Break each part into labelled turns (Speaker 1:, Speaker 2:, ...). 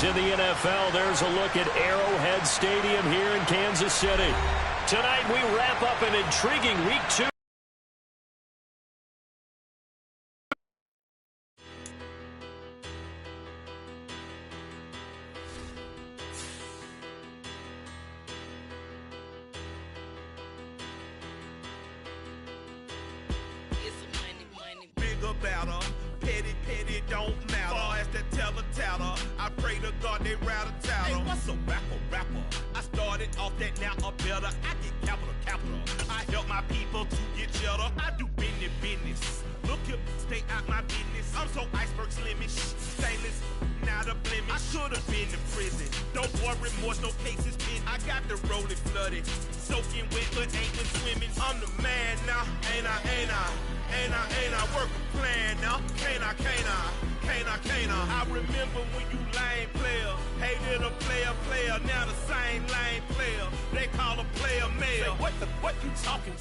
Speaker 1: games in the NFL. There's a look at Arrowhead Stadium here in Kansas City. Tonight we wrap up an intriguing Week 2.
Speaker 2: Petty don't matter. Far as that teller, I pray to God they rattle tattle. Hey, what's a rapper? I started off that, now I'm better. I get capital. I help my people to get cheddar. I do business. Look here, stay out my business. I'm so iceberg slimish, stainless, not a blemish. I should have been in prison. Don't worry, remorse, no cases pinned. I got the rolling flooded, soaking wet, but ain't been swimming. I'm the man now, ain't I? Work a plan now, can't I? I remember when you lame player, hated a player, now the same lame player. They call a player mayor. What you talking?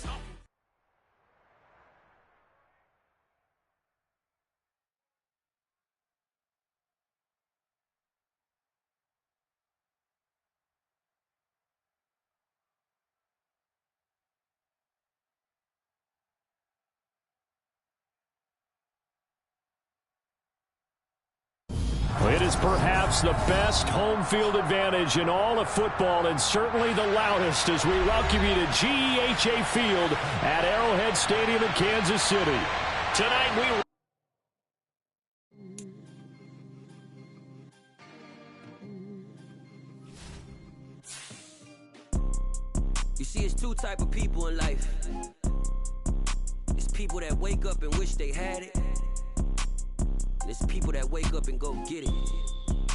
Speaker 1: It is perhaps the best home field advantage in all of football, and certainly the loudest, as we welcome you to GEHA Field at Arrowhead Stadium in Kansas City. Tonight
Speaker 3: You see, it's two type of people in life. It's people that wake up and wish they had it. There's people that wake up and go get it.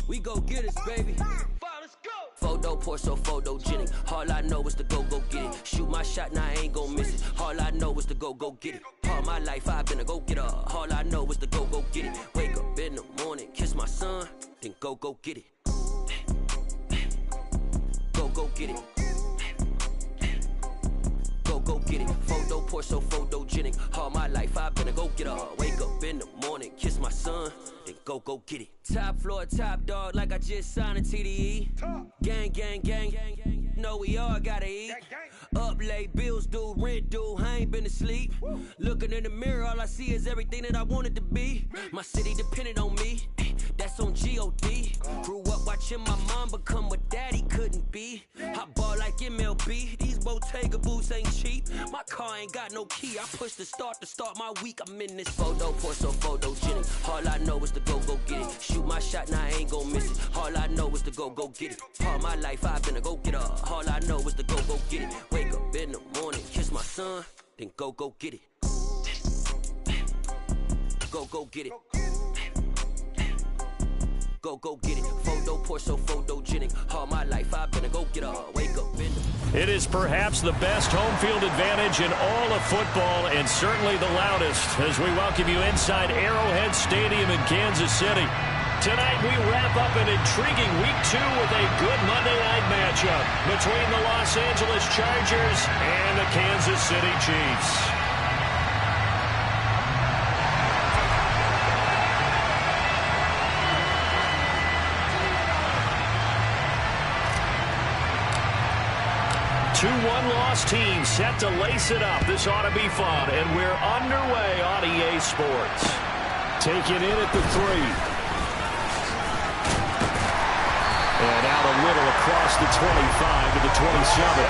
Speaker 3: We go get it, baby. Let's go. Photo pour so photogenic. All I know is to go get it. Shoot my shot, now I ain't gon' miss it. All I know is to go get it. All my life I've been a go-getter. All I know is to go get it. Wake up in the morning, kiss my son, then go get it. Go get it. Go get it. Photo pour so photogenic. All my life I've been a go-getter. Wake up in the morning, kiss my son, then go get it. Top floor, top dog, like I just signed a TDE. Gang. Know we all gotta eat. Up late, bills due, rent due, I ain't been asleep. Looking in the mirror, all I see is everything that I wanted to be. My city depended on me, that's on G.O.D. Grew up watching my mom become what daddy couldn't be. I ball like MLB, these Bottega boots ain't cheap. My car ain't got no key, I push the start to start my week. I'm in this photo pour so photogenic. All I know is to go get it. Shoot my shot, now I ain't gon' miss it. All I know is to go get it. All my life I've been a go-getter. All I know is to go get it. Wake up in the morning, kiss my son, then go get it. Go get it. Go get it. Photo pour so photogenic. All my life I've been a go-getter. Wake up in the...
Speaker 1: It is perhaps the best home field advantage in all of football, and certainly the loudest, as we welcome you inside Arrowhead Stadium in Kansas City. Tonight we wrap up an intriguing Week 2 with a good Monday night matchup between the Los Angeles Chargers and the Kansas City Chiefs. Two one-loss teams set to lace it up. This ought to be fun, and we're underway on EA Sports. Taking in at the 3. And out a little across the 25 to the 27.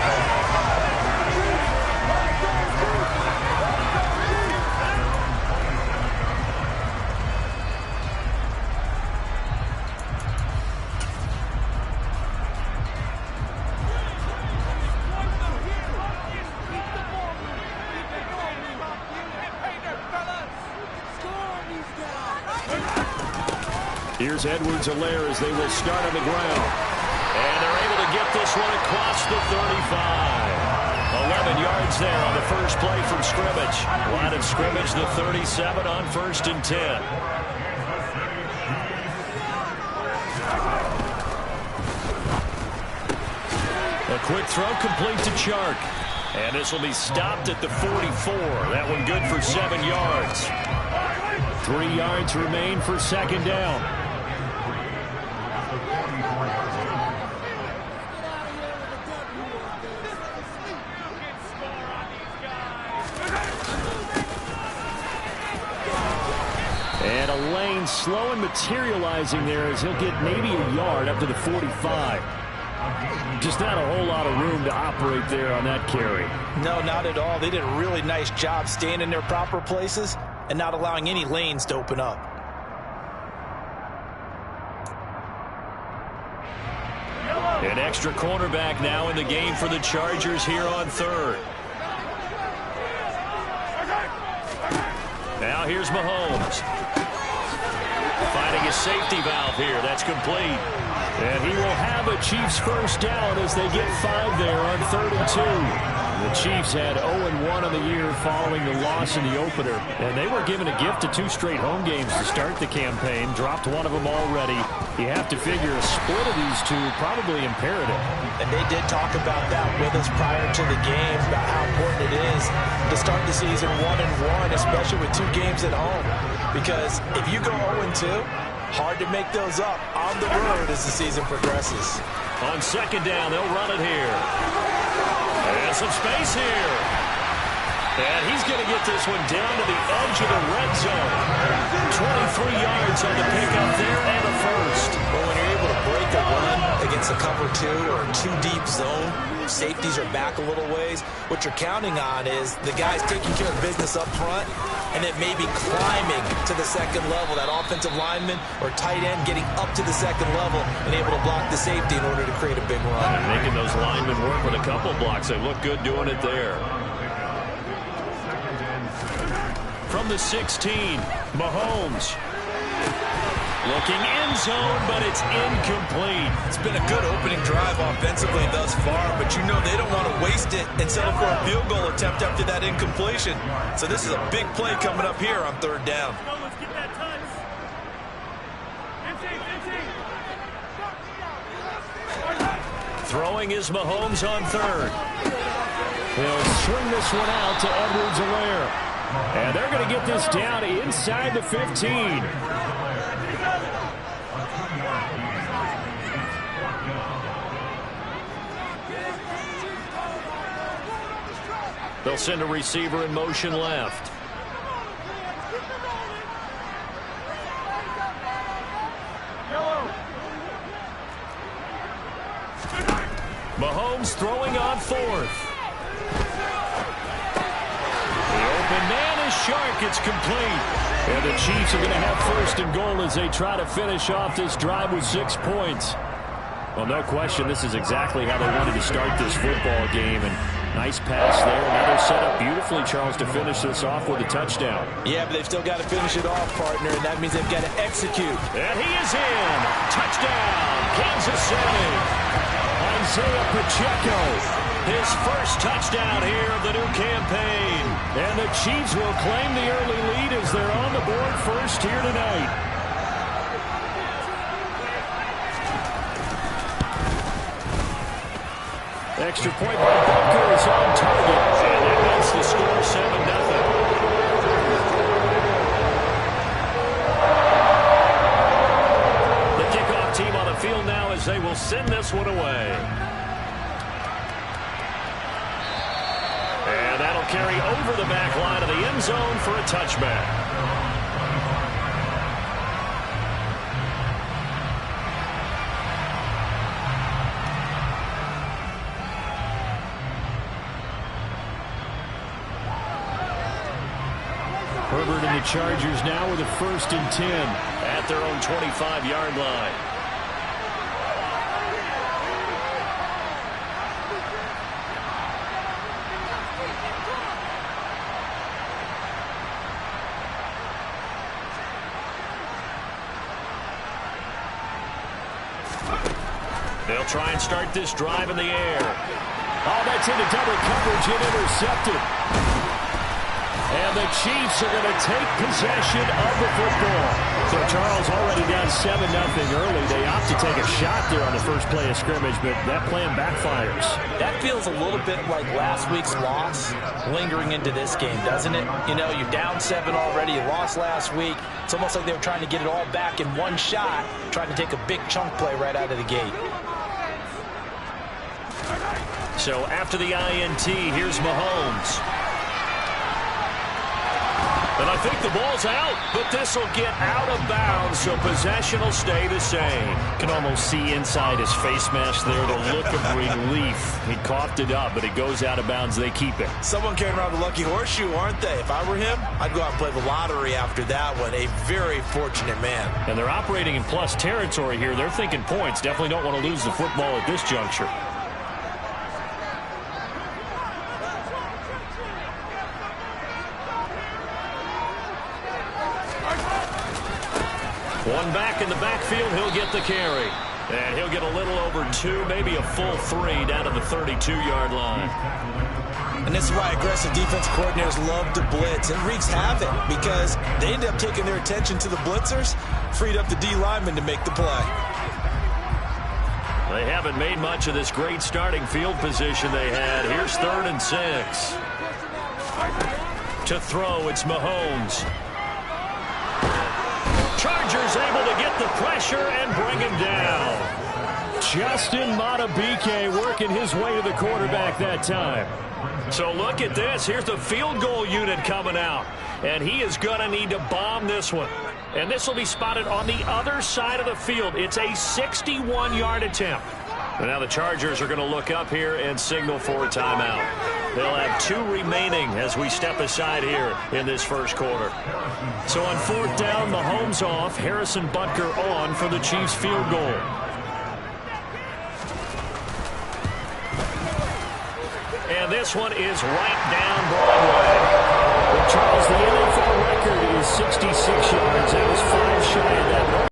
Speaker 1: Here's Edwards-Helaire as they will start on the ground. And they're able to get this one across the 35. 11 yards there on the first play from scrimmage. Line of scrimmage, the 37 on 1st and 10. A quick throw complete to Chark. And this will be stopped at the 44. That one good for 7 yards. 3 yards remain for second down. lane, slow and materializing there as he'll get maybe a yard up to the 45. Just not a whole lot of room to operate there on that carry.
Speaker 4: No, not at all. They did a really nice job staying in their proper places and not allowing any lanes to open up.
Speaker 1: An extra cornerback now in the game for the Chargers here on third. Now here's Mahomes. Finding his safety valve here. That's complete. And he will have a Chiefs first down as they get 5 there on 3rd and 2. The Chiefs had 0-1 on the year following the loss in the opener. And they were given a gift of 2 straight home games to start the campaign. Dropped one of them already. You have to figure a split of these two probably imperative.
Speaker 4: And they did talk about that with us prior to the game, about how important it is to start the season 1-1, especially with 2 games at home. Because if you go 0-2, hard to make those up on the road as the season progresses.
Speaker 1: On 2nd down, they'll run it here. And some space here. And he's going to get this one down to the edge of the red zone. 23 yards on the pickup there and a first.
Speaker 4: Well, when you're able to break a run against a cover 2 or a 2-deep zone, safeties are back a little ways. What you're counting on is the guys taking care of business up front and then maybe climbing to the 2nd level, that offensive lineman or tight end getting up to the 2nd level and able to block the safety in order to create a big run.
Speaker 1: And making those linemen work with a couple blocks. They look good doing it there. From the 16, Mahomes. Looking end zone, but it's incomplete.
Speaker 4: It's been a good opening drive offensively thus far, but you know they don't want to waste it and settle for a field goal attempt after that incompletion. So this is a big play coming up here on 3rd down.
Speaker 1: Throwing is Mahomes on 3rd. He'll swing this one out to Edwards-Helaire. And they're going to get this down inside the 15. They'll send a receiver in motion left. Mahomes throwing on 4th. The open man is Shark. It's complete. And the Chiefs are going to have 1st and goal as they try to finish off this drive with 6 points. Well, no question, this is exactly how they wanted to start this football game. And nice pass there. Another setup beautifully, Charles, to finish this off with a touchdown.
Speaker 4: Yeah, but they've still got to finish it off, partner, and that means they've got to execute.
Speaker 1: And he is in. Touchdown, Kansas City. Isaiah Pacheco, his first touchdown here of the new campaign. And the Chiefs will claim the early lead as they're on the board first here tonight. Extra point by Booker is on target. And that makes the score 7-0. The kickoff team on the field now as they will send this one away. And that'll carry over the back line of the end zone for a touchback. Herbert and the Chargers now with a 1st and 10 at their own 25-yard line. They'll try and start this drive in the air. Oh, that's into double coverage and intercepted. And the Chiefs are going to take possession of the football. So Charles already down 7-0 early. They opt to take a shot there on the first play of scrimmage, but that plan backfires.
Speaker 4: That feels a little bit like last week's loss lingering into this game, doesn't it? You know, you're down 7 already. You lost last week. It's almost like they were trying to get it all back in one shot, trying to take a big chunk play right out of the gate.
Speaker 1: So after the INT, here's Mahomes. And I think the ball's out, but this will get out of bounds, so possession will stay the same.
Speaker 5: Can almost see inside his face mask there, the look of relief. He coughed it up, but it goes out of bounds. They keep it.
Speaker 4: Someone carrying around the lucky horseshoe, aren't they? If I were him, I'd go out and play the lottery after that one. A very fortunate man.
Speaker 5: And they're operating in plus territory here. They're thinking points. Definitely don't want to lose the football at this juncture.
Speaker 1: One back in the backfield, he'll get the carry. And he'll get a little over 2, maybe a full 3 down to the 32-yard line.
Speaker 4: And this is why aggressive defense coordinators love to blitz. And wreaks havoc because they end up taking their attention to the blitzers, freed up the D lineman to make the play.
Speaker 1: They haven't made much of this great starting field position they had. Here's 3rd and 6. To throw, it's Mahomes. Chargers able to get the pressure and bring him down.
Speaker 5: Justin Madubuike working his way to the quarterback that time.
Speaker 1: So look at this. Here's the field goal unit coming out. And he is going to need to bomb this one. And this will be spotted on the other side of the field. It's a 61-yard attempt. And now the Chargers are going to look up here and signal for a timeout. They'll have 2 remaining as we step aside here in this first quarter.
Speaker 5: So on 4th down, Mahomes off, Harrison Butker on for the Chiefs field goal.
Speaker 1: And this one is right down Broadway.
Speaker 5: Well, Charles, the NFL record is 66 yards. That was 5 shy of that.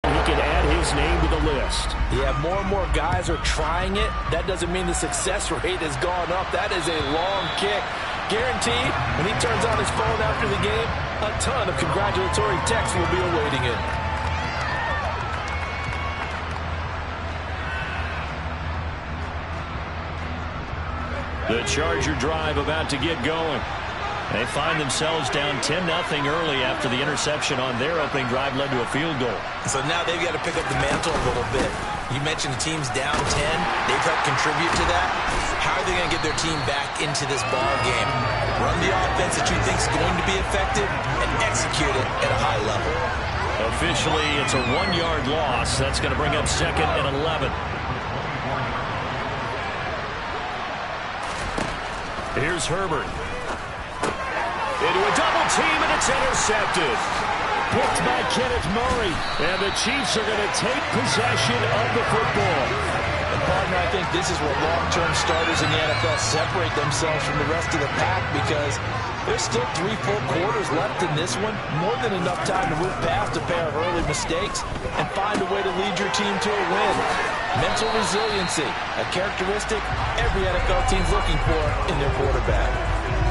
Speaker 5: He can add his name to the list.
Speaker 4: Yeah, more and more guys are trying it. That doesn't mean the success rate has gone up. That is a long kick. Guaranteed, when he turns on his phone after the game, a ton of congratulatory texts will be awaiting it.
Speaker 1: The Charger drive about to get going. They find themselves down 10-0 early after the interception on their opening drive led to a field goal.
Speaker 4: So now they've got to pick up the mantle a little bit. You mentioned the team's down 10. They've helped contribute to that. How are they going to get their team back into this ball game? Run the offense that you think is going to be effective and execute it at a high level.
Speaker 1: Officially, it's a 1-yard loss. That's going to bring up 2nd and 11. Here's Herbert. Into a double team, and it's intercepted.
Speaker 5: Picked by Kenneth Murray.
Speaker 1: And the Chiefs are going to take possession of the football.
Speaker 4: And partner, I think this is where long-term starters in the NFL separate themselves from the rest of the pack because there's still 3 full quarters left in this one. More than enough time to move past a pair of early mistakes and find a way to lead your team to a win. Mental resiliency, a characteristic every NFL team's looking for in their quarterback.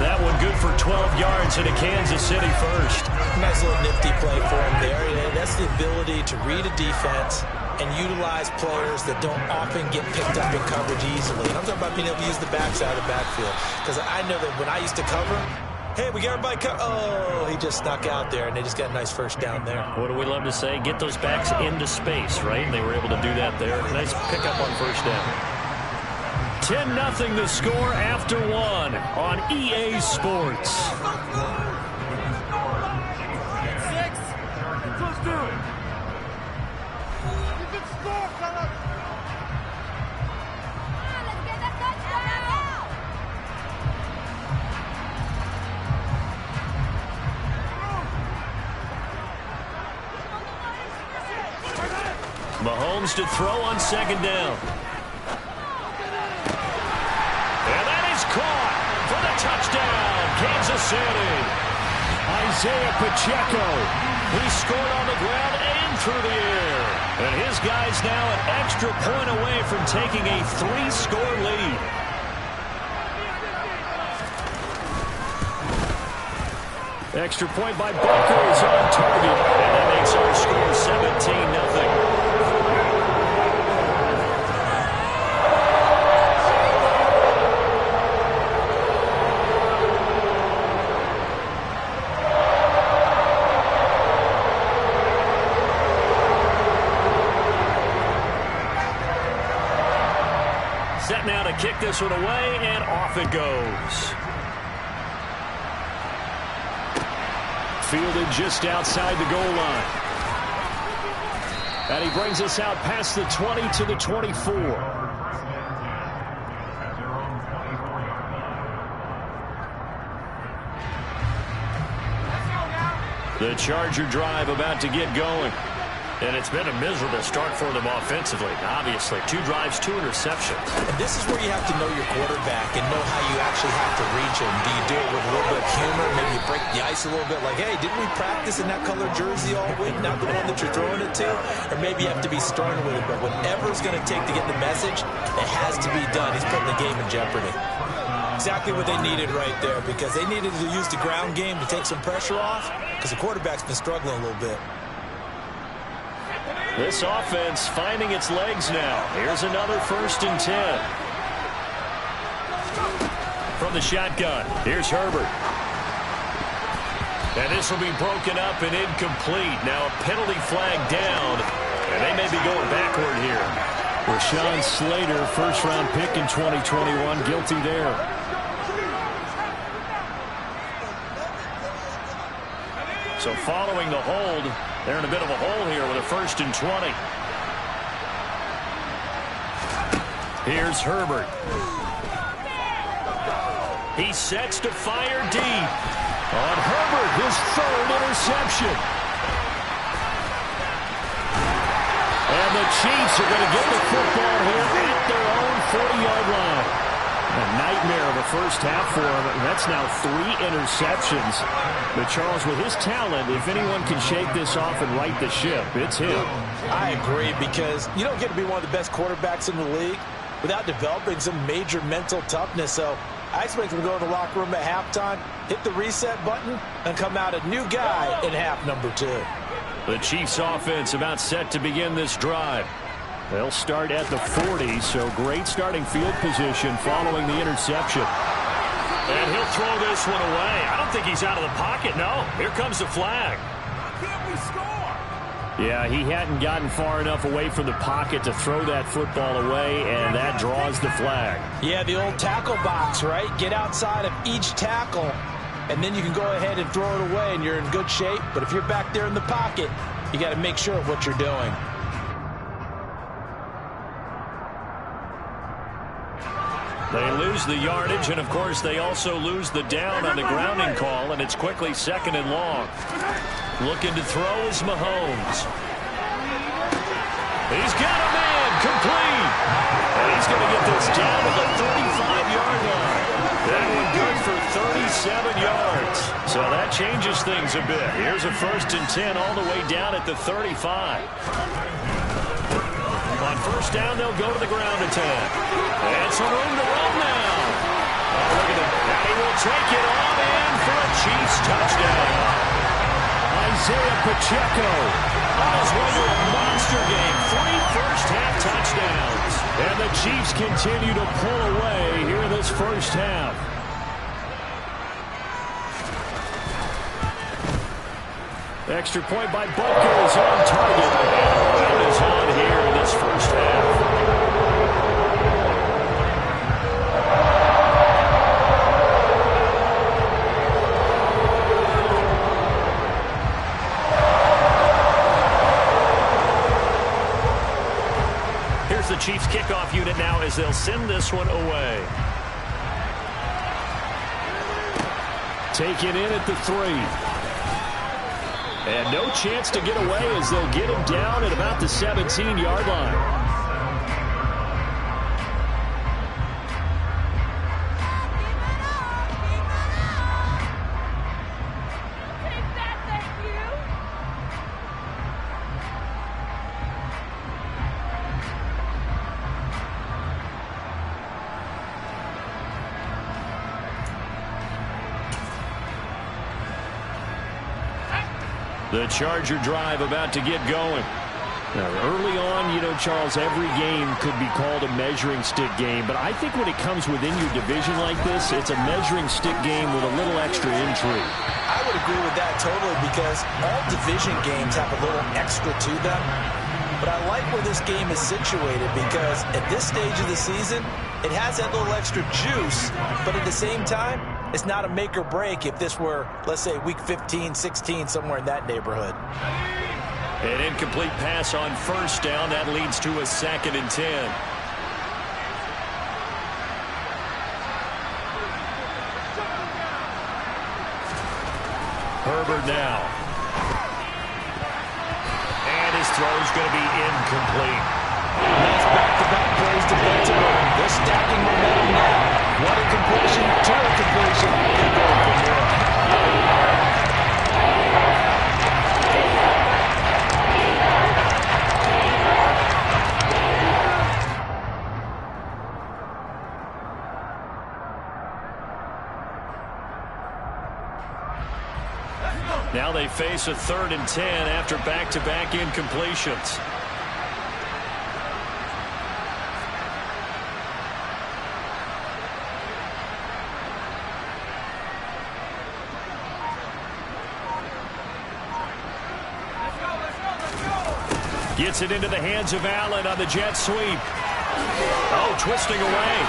Speaker 1: That one good for 12 yards into Kansas City first.
Speaker 4: Nice little nifty play for him there. That's the ability to read a defense and utilize players that don't often get picked up in coverage easily. And I'm talking about being able to use the backside of the backfield. Because I know that when I used to cover, hey, we got everybody oh, he just snuck out there, and they just got a nice first down there.
Speaker 1: What do we love to say? Get those backs into space, right? And they were able to do that there. Nice pickup on first down. 10-0 the score after 1 on EA Sports. Mahomes to throw on 2nd down. And that is caught for the touchdown, Kansas City.
Speaker 5: Isaiah Pacheco.
Speaker 1: He scored on the ground and through the air. And his guy's now an extra point away from taking a 3-score lead. Extra point by Butker is on target. And that makes our score 17-0. Set now to kick this one away, and off it goes. Fielded just outside the goal line. And he brings us out past the 20 to the 24. The Charger drive about to get going. And it's been a miserable start for them offensively. Obviously, 2 drives, 2 interceptions.
Speaker 4: And this is where you have to know your quarterback and know how you actually have to reach him. Do you do it with a little bit of humor? Maybe you break the ice a little bit like, hey, didn't we practice in that color jersey all week? Not the one that you're throwing it to? Or maybe you have to be stern with it. But whatever it's going to take to get the message, it has to be done. He's putting the game in jeopardy. Exactly what they needed right there, because they needed to use the ground game to take some pressure off, because the quarterback's been struggling a little bit.
Speaker 1: This offense finding its legs now. Here's another 1st and 10. From the shotgun, here's Herbert. And this will be broken up and incomplete. Now a penalty flag down, and they may be going backward here. Rashawn Slater, first-round pick in 2021, guilty there. So following the hold, they're in a bit of a hole here with a 1st and 20. Here's Herbert. He sets to fire deep. On Herbert, his 3rd interception. And the Chiefs are going to get the football here at their own 40-yard line. A nightmare of a first half for him, and that's now 3 interceptions. But Charles, with his talent, if anyone can shake this off and right the ship, it's him.
Speaker 4: I agree, because you don't get to be one of the best quarterbacks in the league without developing some major mental toughness. So I expect him to go to the locker room at halftime, hit the reset button, and come out a new guy in half number 2.
Speaker 1: The Chiefs offense about set to begin this drive. They'll start at the 40, so great starting field position following the interception. And he'll throw this one away. I don't think he's out of the pocket, no. Here comes the flag.
Speaker 2: Why can't we score?
Speaker 1: Yeah, he hadn't gotten far enough away from the pocket to throw that football away, and that draws the flag.
Speaker 4: Yeah, the old tackle box, right? Get outside of each tackle, and then you can go ahead and throw it away, and you're in good shape. But if you're back there in the pocket, you got to make sure of what you're doing.
Speaker 1: They lose the yardage, and of course they also lose the down on the grounding call, and it's quickly 2nd and long. Looking to throw is Mahomes. He's got a man, complete. And he's going to get this down to the 35-yard line. That one good for 37 yards. So that changes things a bit. Here's a 1st and 10 all the way down at the 35. On 1st down, they'll go to the ground attack. And some room to run now. Oh, look at him. And he will take it on in for a Chiefs touchdown. Isaiah Pacheco on his way to a monster game. 3 first-half touchdowns. And the Chiefs continue to pull away here in this first half. Extra point by Butker is on target. And is on here in this first half. Here's the Chiefs kickoff unit now as they'll send this one away. Taken in at the 3. And no chance to get away as they'll get him down at about the 17-yard line. The Charger drive about to get going. Now, early on, you know, Charles, every game could be called a measuring stick game. But I think when it comes within your division like this, it's a measuring stick game with a little extra intrigue.
Speaker 4: I would agree with that totally, because all division games have a little extra to them. But I like where this game is situated because at this stage of the season, it has that little extra juice, but at the same time, it's not a make or break if this were, let's say, week 15, 16, somewhere in that neighborhood.
Speaker 1: An incomplete pass on first down. That leads to a 2nd and 10. Herbert now. And his throw's going to be incomplete.
Speaker 4: Nice back-to-back plays to Baltimore. They're stacking momentum now. One incompletion, two incompletion. They're going for more.
Speaker 1: Now they face a 3rd and 10 after back-to-back incompletions. Gets it into the hands of Allen on the jet sweep. Oh, twisting away.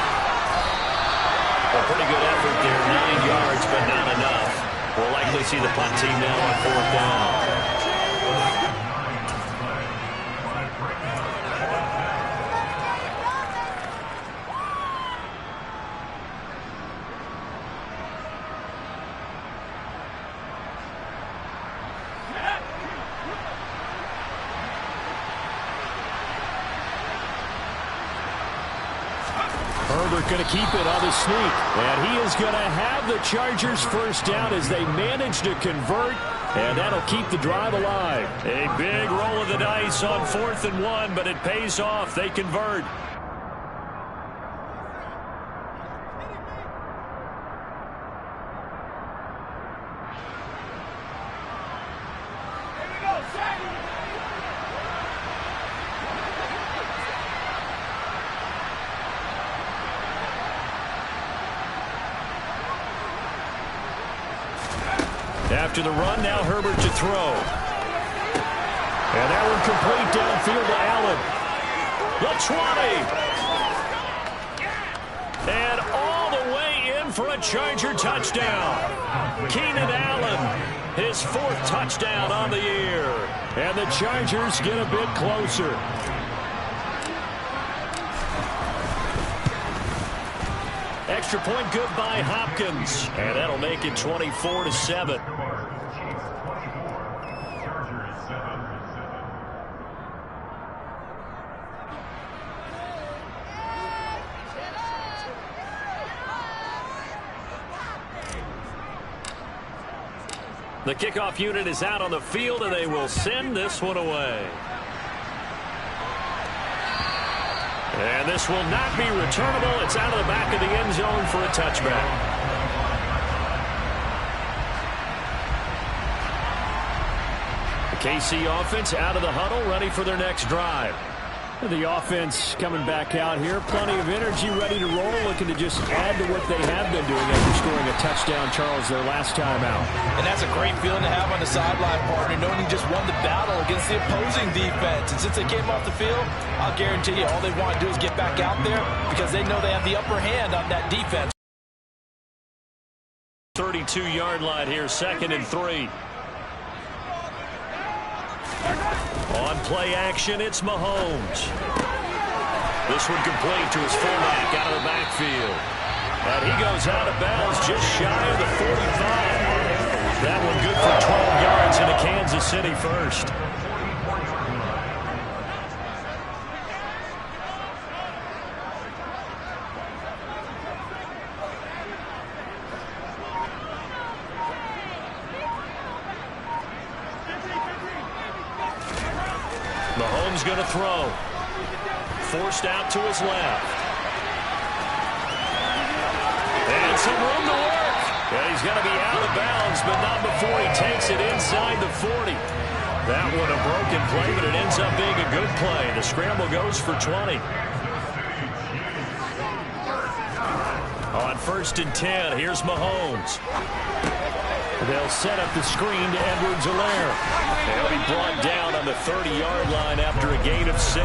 Speaker 1: A pretty good effort there. 9 yards, but not enough. We'll likely see the punt team now on 4th down. Herbert going to keep it on the sneak. And he is going to have the Chargers first down as they manage to convert. And that'll keep the drive alive. A big roll of the dice on 4th and 1, but it pays off. They convert. After the run, now Herbert to throw. And that one complete downfield to Allen. The 20. And all the way in for a Charger touchdown. Keenan Allen, his 4th touchdown on the year. And the Chargers get a bit closer. Extra point good by Hopkins. And that'll make it 24-7. The kickoff unit is out on the field, and they will send this one away. And this will not be returnable. It's out of the back of the end zone for a touchback. The KC offense out of the huddle, ready for their next drive. The offense coming back out here. Plenty of energy, ready to roll, looking to just add to what they have been doing after scoring a touchdown, Charles, their last time out.
Speaker 4: And that's a great feeling to have on the sideline, partner, knowing you just won the battle against the opposing defense. And since they came off the field, I'll guarantee you all they want to do is get back out there because they know they have the upper hand on that defense.
Speaker 1: 32-yard line here, 2nd and 3. On play action, it's Mahomes. This one complete to his fullback out of the backfield. And he goes out of bounds just shy of the 45. That one good for 12 yards into Kansas City first. Mahomes going to throw. Forced out to his left. And some room to work. And he's going to be out of bounds, but not before he takes it inside the 40. That one a broken play, but it ends up being a good play. The scramble goes for 20. On 1st and 10, here's Mahomes. They'll set up the screen to Edwards-Helaire. He'll be brought down on the 30-yard line after a gain of 6.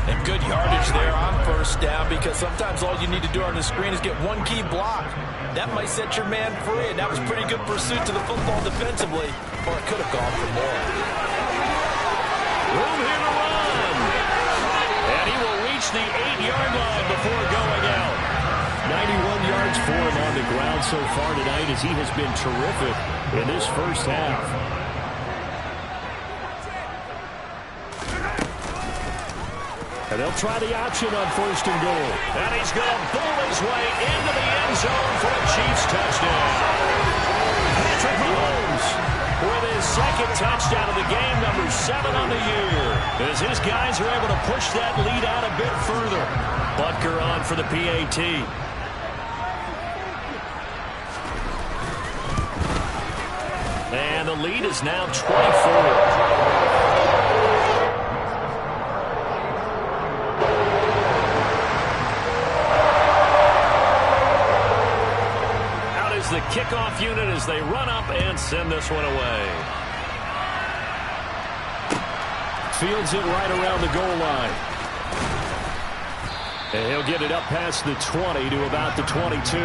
Speaker 4: And good yardage there on first down, because sometimes all you need to do on the screen is get one key block. That might set your man free, and that was pretty good pursuit to the football defensively, or it could have gone for more.
Speaker 1: Room here to run. And he will reach the 8-yard line before going out. 91 yards for him on the ground so far tonight, as he has been terrific in this first half. And they'll try the option on 1st and goal. And he's going to bull his way into the end zone for a Chiefs touchdown. Patrick Mahomes with his second touchdown of the game, number 7 on the year, as his guys are able to push that lead out a bit further. Butker on for the PAT. And the lead is now 24. The kickoff unit as they run up and send this one away. Fields it right around the goal line. And he'll get it up past the 20 to about the 22.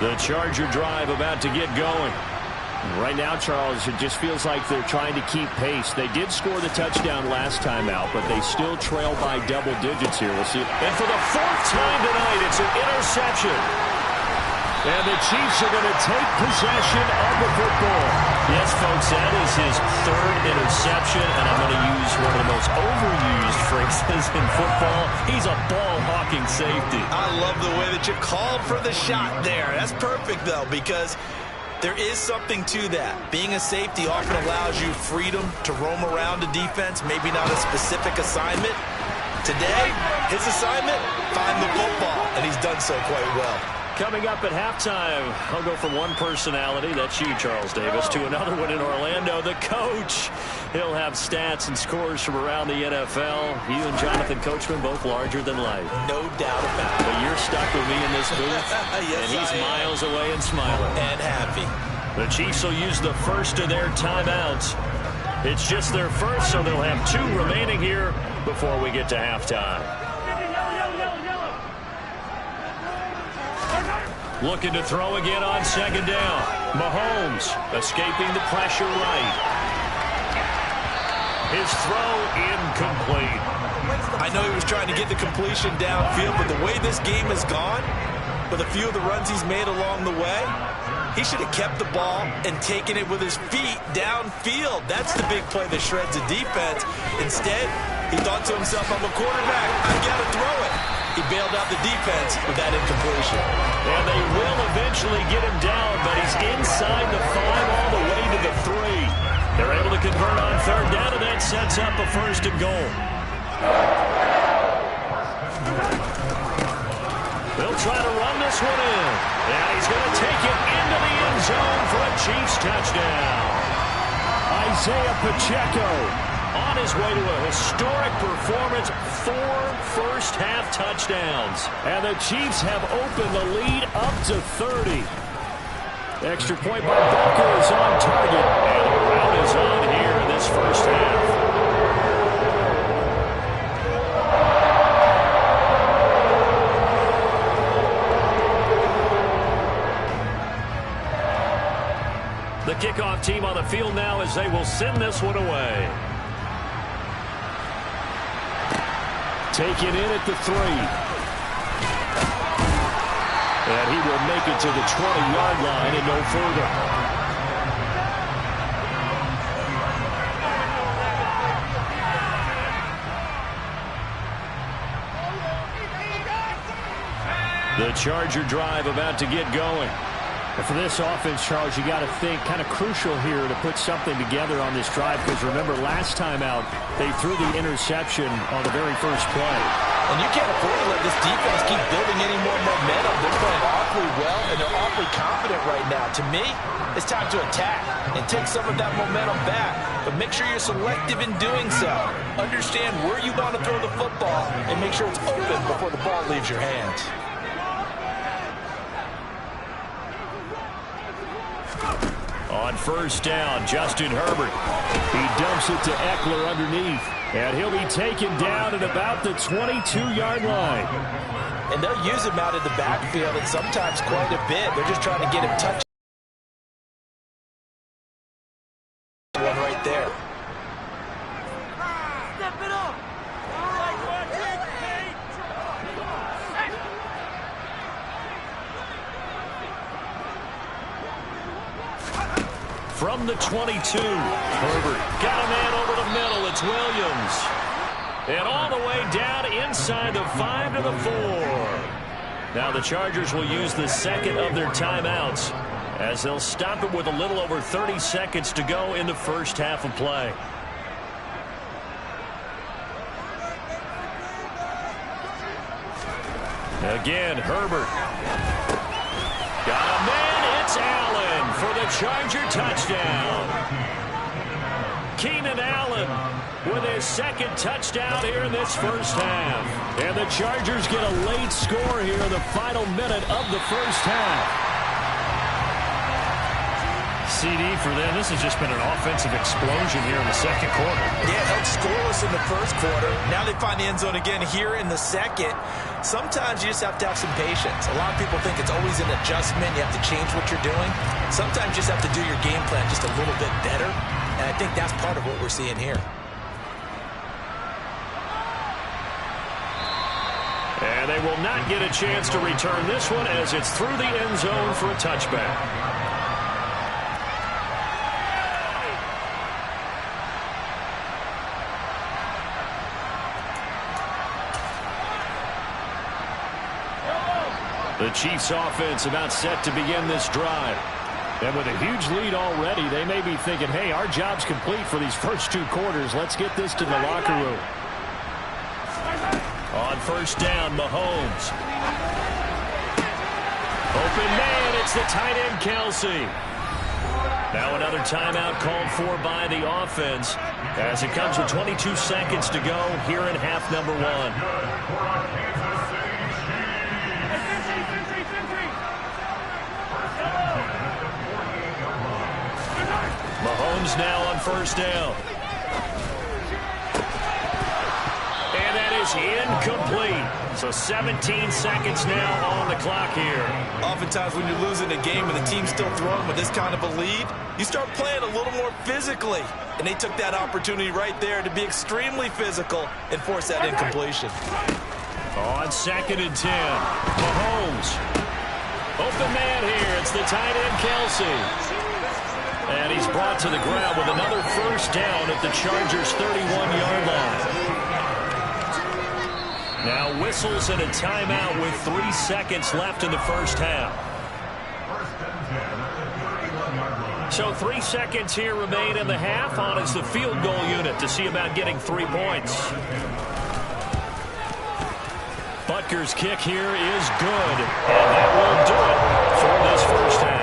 Speaker 1: The Charger drive about to get going. Right now, Charles, it just feels like they're trying to keep pace. They did score the touchdown last time out, but they still trail by double digits here. We'll see. And for the 4th time tonight, it's an interception. And the Chiefs are going to take possession of the football. Yes, folks, that is his 3rd interception, and I'm going to use one of the most overused phrases in football. He's a ball-hawking safety.
Speaker 4: I love the way that you called for the shot there. That's perfect, though, because there is something to that. Being a safety often allows you freedom to roam around a defense, maybe not a specific assignment. Today, his assignment, find the football, and he's done so quite well.
Speaker 1: Coming up at halftime, I'll go from one personality, that's you, Charles Davis, to another one in Orlando, the coach. He'll have stats and scores from around the NFL. You and Jonathan Coachman, both larger than life.
Speaker 4: No doubt about it.
Speaker 1: But you're stuck with me in this booth,
Speaker 4: Yes,
Speaker 1: and he's miles away and smiling.
Speaker 4: And happy.
Speaker 1: The Chiefs will use the first of their timeouts. It's just their first, so they'll have 2 remaining here before we get to halftime. Looking to throw again on 2nd down. Mahomes escaping the pressure right. His throw incomplete.
Speaker 4: I know he was trying to get the completion downfield, but the way this game has gone, with a few of the runs he's made along the way, he should have kept the ball and taken it with his feet downfield. That's the big play that shreds the defense. Instead, he thought to himself, I'm a quarterback, I got to throw it. He bailed out the defense with that incompletion.
Speaker 1: And they will eventually get him down, but he's inside the 5 all the way to the 3. They're able to convert on 3rd down, and that sets up a 1st and goal. They'll try to run this one in. And he's going to take it into the end zone for a Chiefs touchdown. Isaiah Pacheco on his way to a historic performance, 4 first-half touchdowns. And the Chiefs have opened the lead up to 30. Extra point by Butker is on target. And a rout is on here in this first half. The kickoff team on the field now as they will send this one away. Taken in at the 3. And he will make it to the 20-yard line and no further. The Charger drive about to get going. And for this offense, Charles, you got to think kind of crucial here to put something together on this drive, because remember last time out they threw the interception on the very first play.
Speaker 4: And you can't afford to let this defense keep building any more momentum. They're playing awfully well, and they're awfully confident right now. To me, it's time to attack and take some of that momentum back. But make sure you're selective in doing so. Understand where you want to throw the football and make sure it's open before the ball leaves your hands.
Speaker 1: On first down, Justin Herbert. He dumps it to Eckler underneath. And he'll be taken down at about the 22-yard line.
Speaker 4: And they'll use him out in the backfield and sometimes quite a bit. They're just trying to get him touched. One right there.
Speaker 2: Step it up.
Speaker 1: From the 22, Herbert got a man over the middle. It's Williams. And all the way down inside the 5 to the 4. Now the Chargers will use the second of their timeouts as they'll stop it with a little over 30 seconds to go in the first half of play. Again, Herbert. Got a man. It's Allen for the Charger touchdown. Keenan Allen with his second touchdown here in this first half. And the Chargers get a late score here in the final minute of the first half. CD for them. This has just been an offensive explosion here in the second quarter.
Speaker 4: Yeah, held scoreless in the first quarter. Now they find the end zone again here in the second. Sometimes you just have to have some patience. A lot of people think it's always an adjustment. You have to change what you're doing. Sometimes you just have to do your game plan just a little bit better. And I think that's part of what we're seeing here.
Speaker 1: And they will not get a chance to return this one as it's through the end zone for a touchback. The Chiefs offense about set to begin this drive. And with a huge lead already, they may be thinking, hey, our job's complete for these first two quarters. Let's get this to the locker room. On first down, Mahomes. Open man, it's the tight end, Kelsey. Now another timeout called for by the offense as it comes with 22 seconds to go here in half number one. Mahomes now on first down. And that is incomplete. So 17 seconds now on the clock here.
Speaker 4: Oftentimes when you're losing a game and the team's still throwing with this kind of a lead, you start playing a little more physically. And they took that opportunity right there to be extremely physical and force that incompletion.
Speaker 1: On second and 10, Mahomes. Open man here. It's the tight end, Kelsey. And he's brought to the ground with another first down at the Chargers' 31-yard line. Now whistles and a timeout with 3 seconds left in the first half. So 3 seconds here remain in the half. On is the field goal unit to see about getting 3 points. Butker's kick here is good. And that will do it for this first half.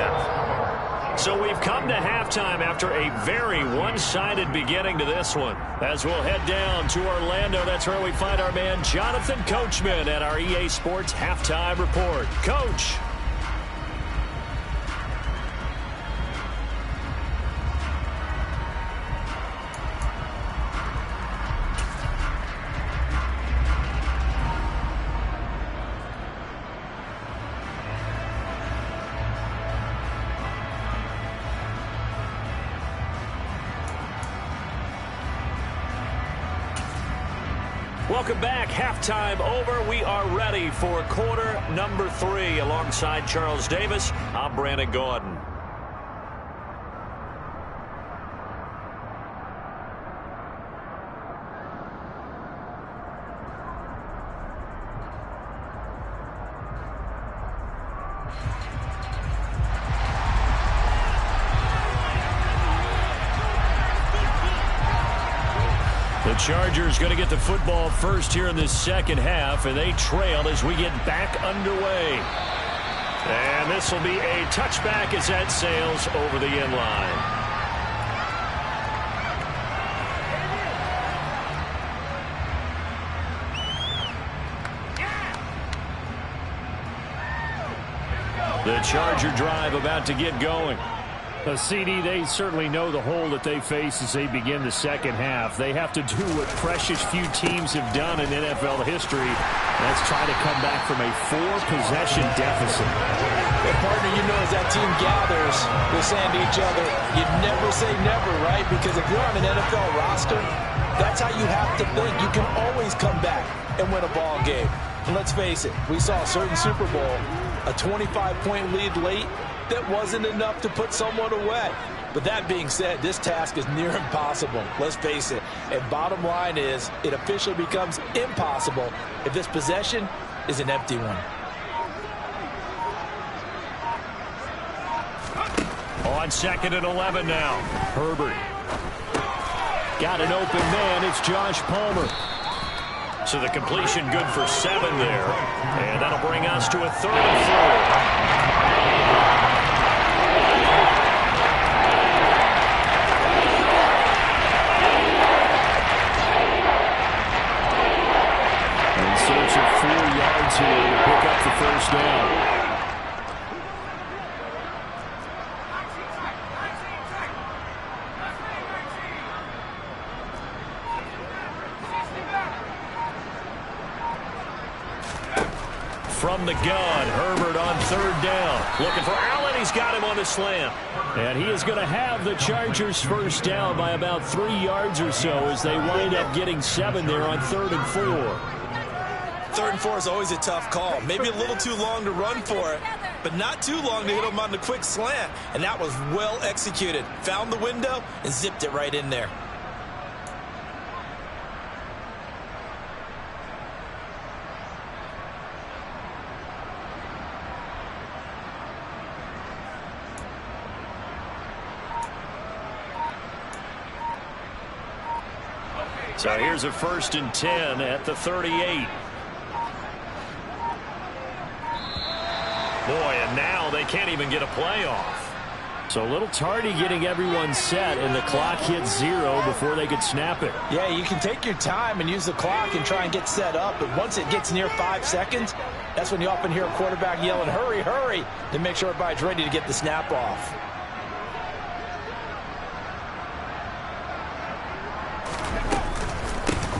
Speaker 1: So we've come to halftime after a very one-sided beginning to this one. As we'll head down to Orlando, that's where we find our man Jonathan Coachman at our EA Sports Halftime Report. Coach. Welcome back. Halftime over. We are ready for quarter number 3. Alongside Charles Davis, I'm Brandon Gordon. The Chargers going to get the football first here in this second half, and they trail as we get back underway. And And this will be a touchback as that sails over the end line. The Charger drive about to get going.
Speaker 5: CD, they certainly know the hole that they face as they begin the second half. They have to do what precious few teams have done in NFL history. That's try to come back from a 4-possession deficit.
Speaker 4: Yeah, partner, you know, as that team gathers, they're saying to each other, you never say never, right? Because if you're on an NFL roster, that's how you have to think. You can always come back and win a ball game. And let's face it, we saw a certain Super Bowl, a 25-point lead late, that wasn't enough to put someone away. But that being said, this task is near impossible. Let's face it. And bottom line is, it officially becomes impossible if this possession is an empty one.
Speaker 1: On 2nd and 11 now. Herbert. Got an open man. It's Josh Palmer. So the completion good for 7 there. And that'll bring us to a 3rd and 4. Search of 4 yards here to pick up the first down. From the gun, Herbert on 3rd down. Looking for Allen. He's got him on the slant. And he is going to have the Chargers first down by about 3 yards or so as they wind up getting 7 there on 3rd and 4.
Speaker 4: 3rd and 4 is always a tough call. Maybe a little too long to run for it, but not too long to hit him on the quick slant. And that was well executed. Found the window and zipped it right in there.
Speaker 1: So here's a 1st and 10 at the 38. Boy, and now they can't even get a play off. So a little tardy getting everyone set, and the clock hits 0 before they could snap it.
Speaker 4: Yeah, you can take your time and use the clock and try and get set up, but once it gets near 5 seconds, that's when you often hear a quarterback yelling, hurry, hurry, to make sure everybody's ready to get the snap off.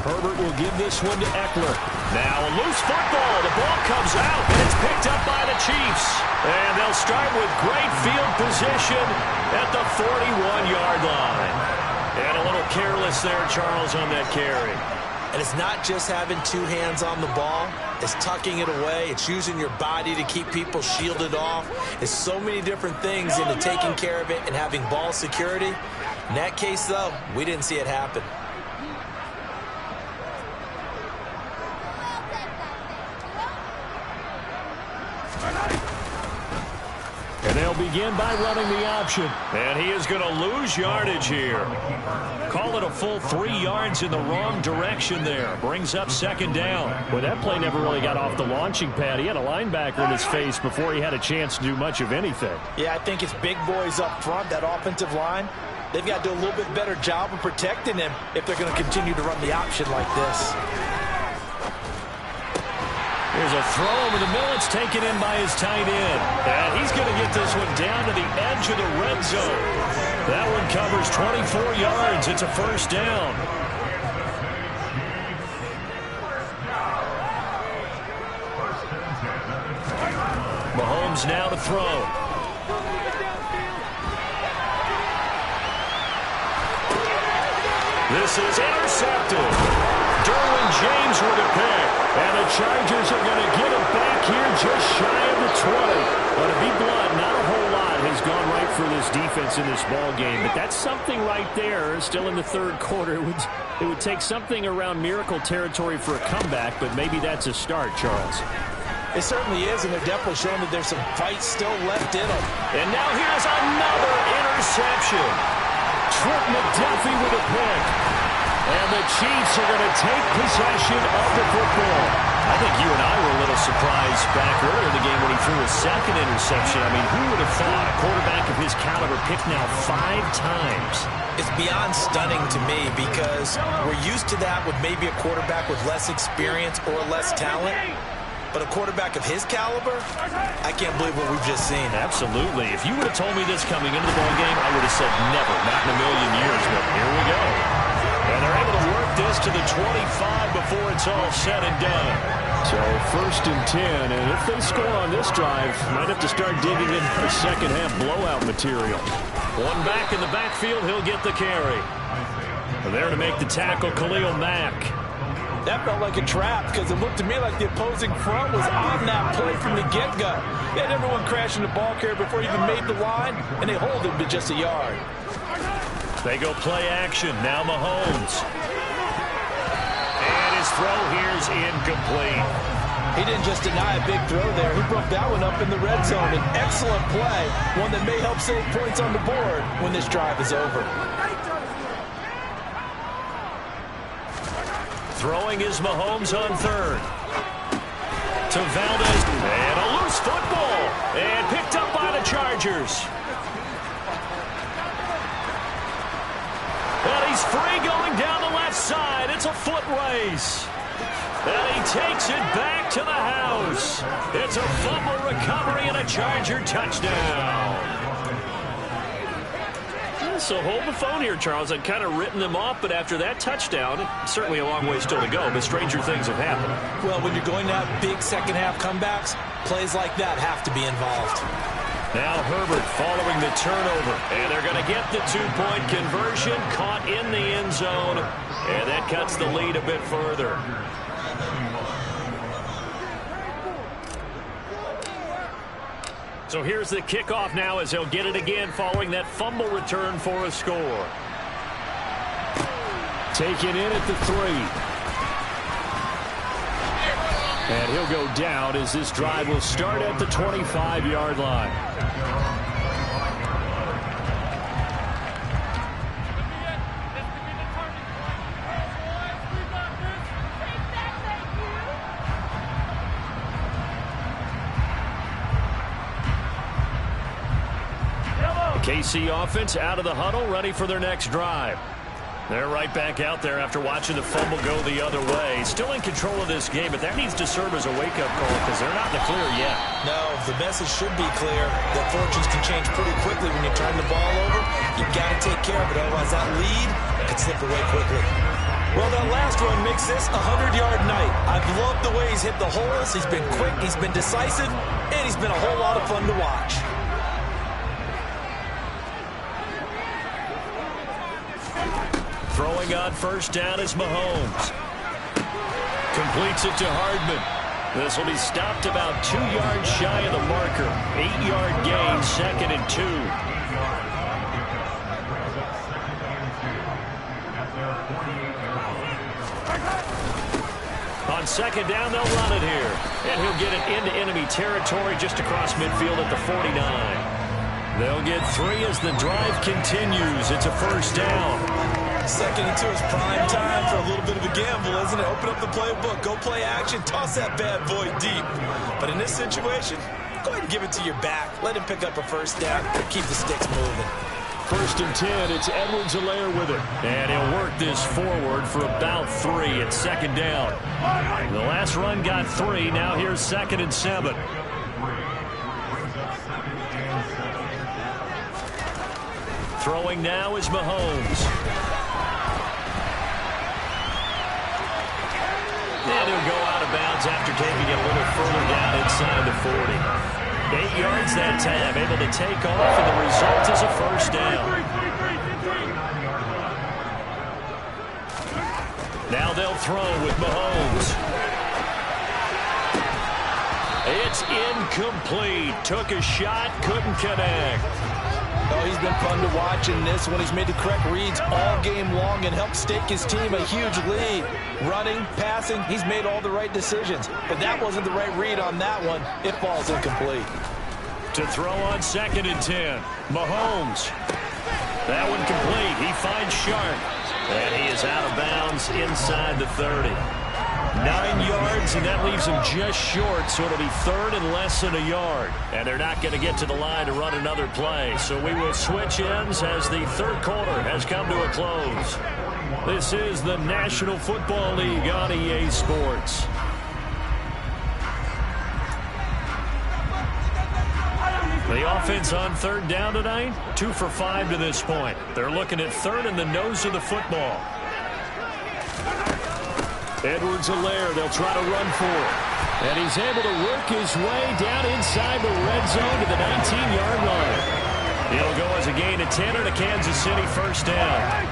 Speaker 1: Herbert will give this one to Eckler. Now a loose football. The ball comes out, and it's picked up by the Chiefs. And they'll start with great field position at the 41-yard line. And a little careless there, Charles, on that carry.
Speaker 4: And it's not just having 2 hands on the ball. It's tucking it away. It's using your body to keep people shielded off. It's so many different things into taking care of it and having ball security. In that case, though, we didn't see it happen.
Speaker 1: And they'll begin by running the option. And he is going to lose yardage here. Call it a full 3 yards in the wrong direction there. Brings up 2nd down.
Speaker 5: Well, that play never really got off the launching pad. He had a linebacker in his face before he had a chance to do much of anything.
Speaker 4: Yeah, I think it's big boys up front, that offensive line. They've got to do a little bit better job of protecting him if they're going to continue to run the option like this.
Speaker 1: Here's a throw over the middle. It's taken in by his tight end. And he's going to get this one down to the edge of the red zone. That one covers 24 yards. It's a 1st down. Mahomes now to throw. This is intercepted. Derwin James with a pick. And the Chargers are going to get it back here just shy of the 20. But to be blunt, not a whole lot has gone right for this defense in this ball game. But that's something right there. Still in the 3rd quarter. It would take something around miracle territory for a comeback, but maybe that's a start, Charles.
Speaker 4: It certainly is, and they're definitely showing that there's some fight still left in them.
Speaker 1: And now here's another interception. Trent McDuffie with a pick. And the Chiefs are going to take possession of the football. I think you and I were a little surprised back earlier in the game when he threw a second interception. I mean, who would have thought a quarterback of his caliber picked now 5 times?
Speaker 4: It's beyond stunning to me because we're used to that with maybe a quarterback with less experience or less talent. But a quarterback of his caliber, I can't believe what we've just seen.
Speaker 1: Absolutely. If you would have told me this coming into the ballgame, I would have said never, not in a million years. But here we go. And they're able to work this to the 25 before it's all said and done.
Speaker 5: So 1st and 10, and if they score on this drive, might have to start digging in for second half blowout material.
Speaker 1: One back in the backfield, he'll get the carry. There to make the tackle, Khalil Mack.
Speaker 4: That felt like a trap because it looked to me like the opposing front was on that play from the get-go. They had everyone crashing the ball carrier before he even made the line, and they hold him to just a yard.
Speaker 1: They go play action. Now Mahomes. And his throw here's incomplete.
Speaker 4: He didn't just deny a big throw there. He broke that one up in the red zone. An excellent play, one that may help save points on the board when this drive is over.
Speaker 1: Throwing is Mahomes on 3rd. To Valdez. And a loose football. And picked up by the Chargers. And he's free going down the left side. It's a foot race. And he takes it back to the house. It's a fumble recovery and a Charger touchdown. So hold the phone here, Charles. I'd kind of written them off, but after that touchdown, certainly a long way still to go, but stranger things have happened.
Speaker 4: Well, when you're going to have big second-half comebacks, plays like that have to be involved.
Speaker 1: Now Herbert following the turnover, and they're going to get the 2-point conversion, caught in the end zone, and that cuts the lead a bit further. So here's the kickoff now as he'll get it again following that fumble return for a score.
Speaker 5: Taken in at the 3. And he'll go down as this drive will start at the 25-yard line.
Speaker 1: KC offense out of the huddle, ready for their next drive. They're right back out there after watching the fumble go the other way. Still in control of this game, but that needs to serve as a wake-up call because they're not in the clear yet.
Speaker 4: No, the message should be clear that fortunes can change pretty quickly when you turn the ball over. You've got to take care of it, otherwise that lead could slip away quickly. Well, that last run makes this a 100-yard night. I've loved the way he's hit the holes. He's been quick, he's been decisive, and he's been a whole lot of fun to watch.
Speaker 1: Throwing on 1st down is Mahomes. Completes it to Hardman. This will be stopped about 2 yards shy of the marker. 8-yard gain, 2nd and 2. On 2nd down, they'll run it here. And he'll get it into enemy territory just across midfield at the 49. They'll get 3 as the drive continues. It's a 1st down.
Speaker 4: 2nd and 2 is prime time for a little bit of a gamble, isn't it? Open up the playbook, go play action, toss that bad boy deep. But in this situation, go ahead and give it to your back. Let him pick up a 1st down. Keep the sticks moving.
Speaker 5: 1st and 10, it's Edwards-Helaire with it.
Speaker 1: And he'll work this forward for about 3 at 2nd down. The last run got 3. Now here's 2nd and 7. Throwing now is Mahomes. And he'll go out of bounds after taking it a little further down inside the 40. 8 yards that time, able to take off, and the result is a 1st down. Now they'll throw with Mahomes. It's incomplete. Took a shot, couldn't connect.
Speaker 4: Oh, he's been fun to watch in this one. He's made the correct reads all game long and helped stake his team a huge lead. Running, passing, he's made all the right decisions. But that wasn't the right read on that one. It falls incomplete.
Speaker 1: To throw on 2nd and 10. Mahomes. That one complete. He finds Sharp. And he is out of bounds inside the 30. 9 yards, and that leaves him just short, so it'll be third and less than a yard. And they're not going to get to the line to run another play. So we will switch ends as the third quarter has come to a close. This is the National Football League on EA Sports. The offense on third down tonight, 2 for 5 to this point. They're looking at third and the nose of the football. Edwards-Helaire, they'll try to run for it. And he's able to work his way down inside the red zone to the 19-yard line. He'll go as a gain of 10 and a Kansas City first down.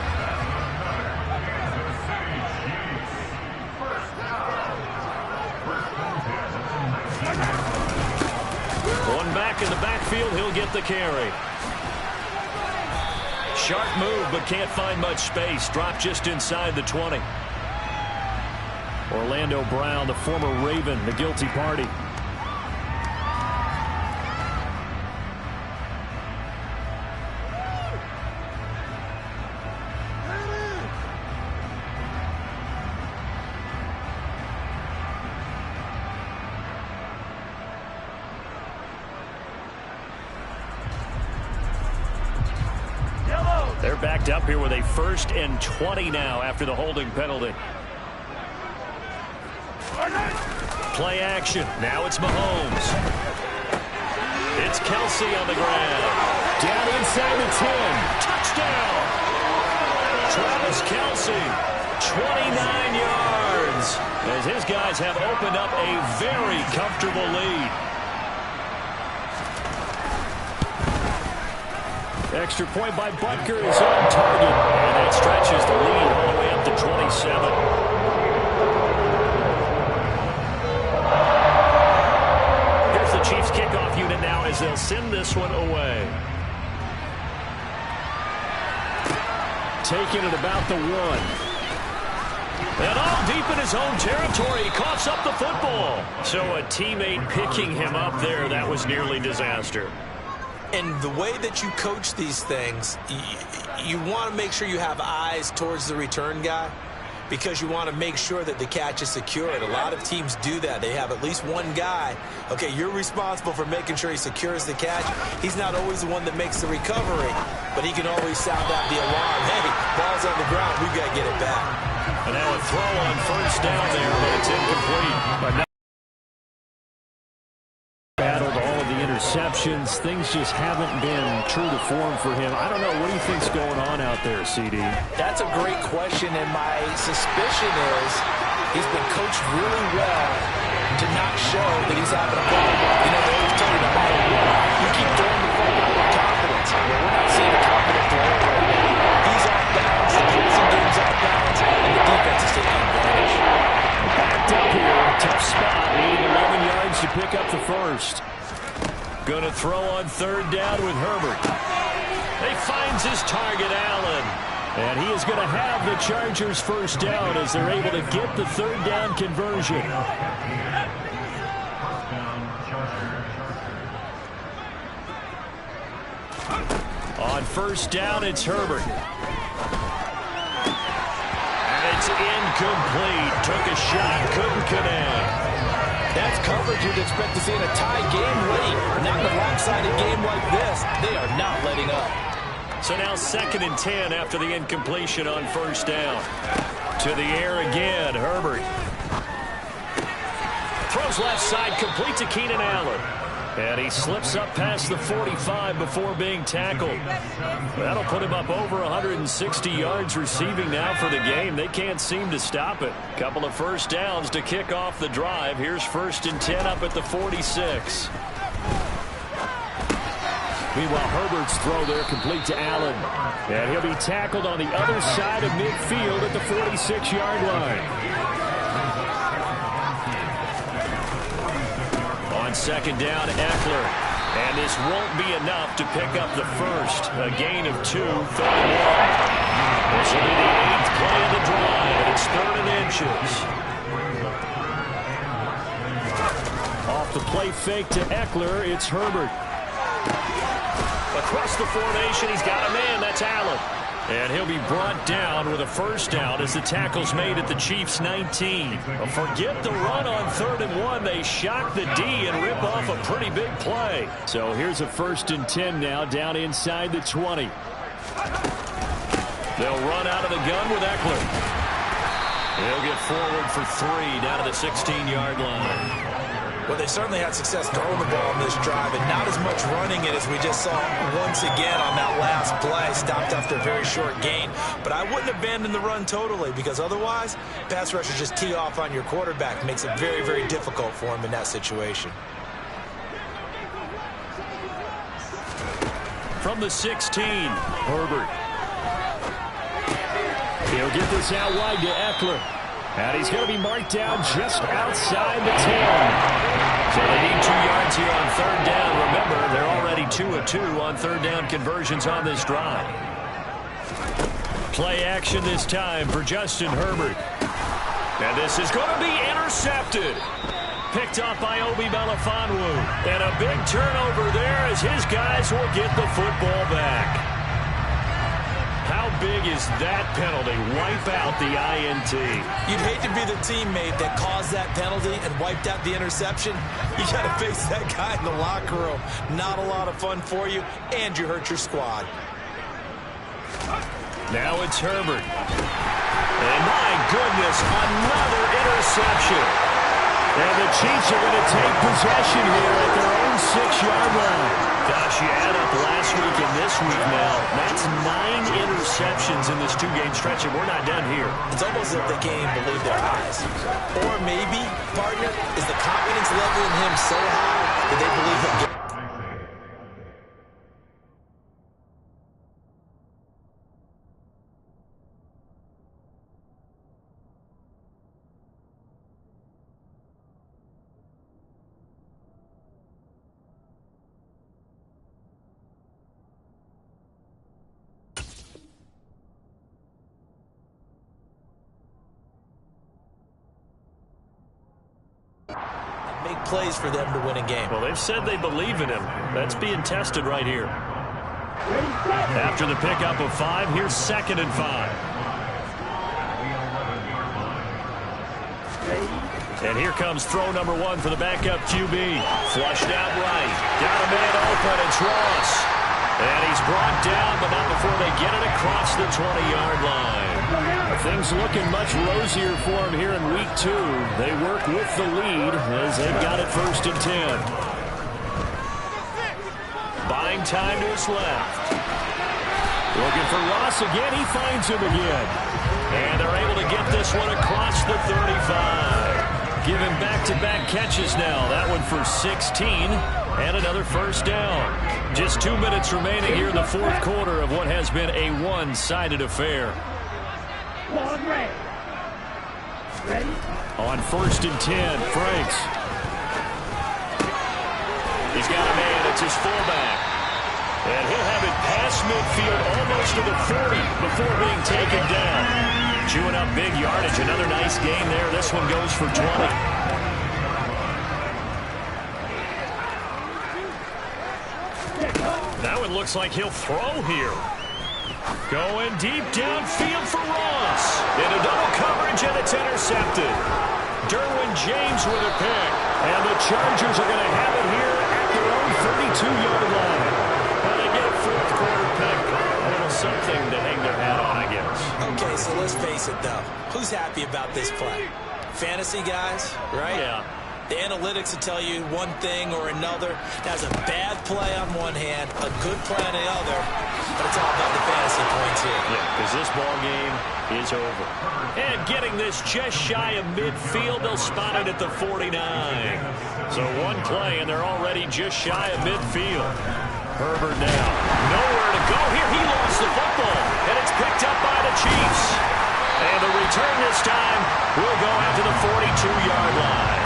Speaker 1: One back in the backfield, he'll get the carry. Sharp move, but can't find much space. Dropped just inside the 20. Orlando Brown, the former Raven, the guilty party. They're backed up here with a 1st and 20 now after the holding penalty. Play action. Now it's Mahomes. It's Kelsey on the ground. Down inside the 10. Touchdown. Travis Kelsey, 29 yards. As his guys have opened up a very comfortable lead. Extra point by Butker is on target. And that stretches the lead all the way up to 27. Chiefs kickoff unit now as they'll send this one away. Taking it about the 1. And all deep in his own territory. He coughs up the football. So a teammate picking him up there, that was nearly disaster.
Speaker 4: And the way that you coach these things, you want to make sure you have eyes towards the return guy, because you want to make sure that the catch is secured. A lot of teams do that. They have at least one guy. Okay, you're responsible for making sure he secures the catch. He's not always the one that makes the recovery, but he can always sound out the alarm. Hey, ball's on the ground. We've got to get it back.
Speaker 1: And now a throw on first down there, but it's incomplete. Battled all of the interceptions. Things just haven't been true to form for him. I don't know. What do you think's going on out there, CD?
Speaker 4: That's a great question, and my suspicion is he's been coached really well to not show that he's having a problem. You know, they always tell you no matter what, you keep throwing the football with confidence. Well, we're not seeing a confident thrower right now. He's off balance, the passing game's off balance, and the defense is taking advantage.
Speaker 1: Backed up here, tough spot, needing 11 yards to pick up the first. Going to throw on third down with Herbert. He finds his target, Allen. And he is going to have the Chargers first down as they're able to get the third down conversion. On first down, it's Herbert. And it's incomplete. Took a shot, couldn't connect.
Speaker 4: That's coverage you'd expect to see in a tie game late. Not in a lopsided game like this. They are not letting up.
Speaker 1: So now 2nd and 10 after the incompletion on first down. To the air again, Herbert. Throws left side, complete to Keenan Allen. And he slips up past the 45 before being tackled. That'll put him up over 160 yards receiving now for the game. They can't seem to stop it. Couple of first downs to kick off the drive. Here's 1st and 10 up at the 46. Meanwhile, Herbert's throw there complete to Allen. And he'll be tackled on the other side of midfield at the 46-yard line. On 2nd down, Eckler. And this won't be enough to pick up the first. A gain of 2, 3rd and 1. This will be the 8th play of the drive, and it's 3rd and inches. Off the play fake to Eckler, it's Herbert. Across the formation, he's got a man. That's Allen. And he'll be brought down with a first down as the tackle's made at the Chiefs' 19. Forget the run on 3rd and 1. They shock the D and rip off a pretty big play.
Speaker 5: So here's a 1st and 10 now down inside the 20.
Speaker 1: They'll run out of the gun with Eckler. He'll get forward for 3 down to the 16-yard line.
Speaker 4: Well, they certainly had success throwing the ball in this drive, and not as much running it as we just saw once again on that last play. Stopped after a very short gain. But I wouldn't abandon the run totally, because otherwise, pass rushers just tee off on your quarterback. Makes it very, very difficult for him in that situation.
Speaker 1: From the 16, Herbert.
Speaker 5: He'll get this out wide to Eckler. And he's going to be marked down just outside the 10.
Speaker 1: So they need 2 yards here on 3rd down. Remember, they're already 2 of 2 on 3rd down conversions on this drive. Play action this time for Justin Herbert. And this is going to be intercepted. Picked up by Obi Melifonwu. And a big turnover there as his guys will get the football back. How big is that penalty? Wipe out the INT.
Speaker 4: You'd hate to be the teammate that caused that penalty and wiped out the interception. You got to face that guy in the locker room. Not a lot of fun for you, and you hurt your squad.
Speaker 1: Now it's Herbert. And my goodness, another interception.
Speaker 5: And the Chiefs are going to take possession here at their own 6-yard line.
Speaker 1: Gosh, you add up last week and this week now. That's 9 interceptions in this 2-game stretch, and we're not done here.
Speaker 4: It's almost as if they can't even believe their eyes. Or maybe, partner, is the confidence level in him so high that they believe he'll get. Big plays for them to win a game.
Speaker 1: Well, they've said they believe in him. That's being tested right here. After the pickup of 5, here's 2nd and 5. And here comes throw number 1 for the backup QB. Flushed out right. Got a man open. It's Ross. And he's brought down, but not before they get it across the 20-yard line.
Speaker 5: Things looking much rosier for him here in week 2. They work with the lead as they've got it 1st and 10.
Speaker 1: Buying time to his left.
Speaker 5: Looking for Ross again. He finds him again.
Speaker 1: And they're able to get this one across the 35. Give him back-to-back catches now. That one for 16 and another first down. Just 2 minutes remaining here in the 4th quarter of what has been a one-sided affair.
Speaker 5: On 1st and 10, Franks.
Speaker 1: He's got a man. It's his fullback. And he'll have it past midfield almost to the 40 before being taken down. Chewing up big yardage. Another nice gain there. This one goes for 20. Now it looks like he'll throw here. Going deep downfield for Ross. Into double coverage, and it's intercepted. Derwin James with a pick.
Speaker 5: And the Chargers are going to have it here at their own 32-yard line.
Speaker 1: Well, they get a 4th quarter pick. A little something to hang their hat on, I guess.
Speaker 4: Okay, so let's face it, though. Who's happy about this play? Fantasy guys, right?
Speaker 1: Yeah.
Speaker 4: The analytics will tell you one thing or another. That's a bad play on one hand, a good play on the other, but it's all about the fantasy points here.
Speaker 1: Yeah, because this ball game is over. And getting this just shy of midfield, they'll spot it at the 49. So one play, and they're already just shy of midfield. Herbert now. Nowhere to go here. He lost the football, and it's picked up by the Chiefs. And the return this time will go out to the 42-yard line.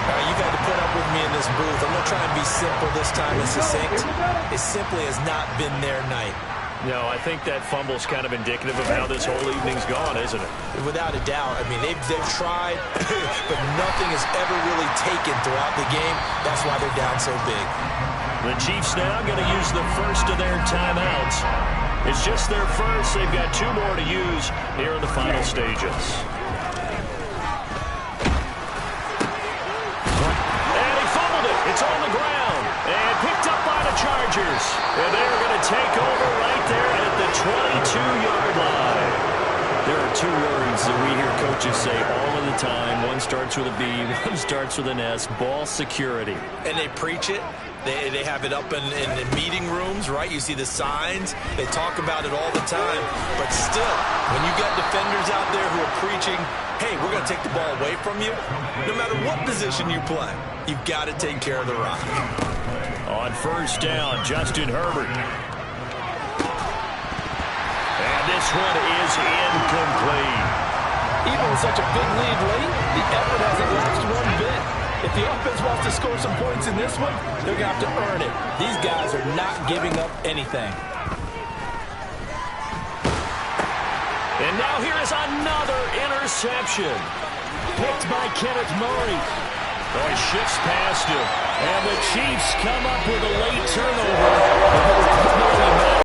Speaker 4: You've had to put up with me in this booth. I'm going to try and be simple this time and succinct. It simply has not been their night.
Speaker 1: No, I think that fumble's kind of indicative of how this whole evening's gone, isn't it?
Speaker 4: Without a doubt. I mean, they've tried, but nothing has ever really taken throughout the game. That's why they're down so big.
Speaker 1: The Chiefs now going to use the first of their timeouts. It's just their first. They've got 2 more to use here in the final stages. And he fumbled it. It's on the ground. And picked up by the Chargers. And they're going to take over right there at the 22-yard line. There are 2 words that we hear coaches say all of the time. One starts with a B, one starts with an S, ball security.
Speaker 4: And they preach it. They have it up in the meeting rooms, right? You see the signs. They talk about it all the time. But still, when you got defenders out there who are preaching, hey, we're going to take the ball away from you, no matter what position you play, you've got to take care of the rock.
Speaker 1: On first down, Justin Herbert. And this one is incomplete.
Speaker 6: Even with such a big lead late, the effort hasn't lasted one bit. If the offense wants to score some points in this one, they're going to have to earn it. These guys are not giving up anything.
Speaker 1: And now here is another interception. Picked by Kenneth Murray. Oh, he shifts past him. And the Chiefs come up with a late turnover.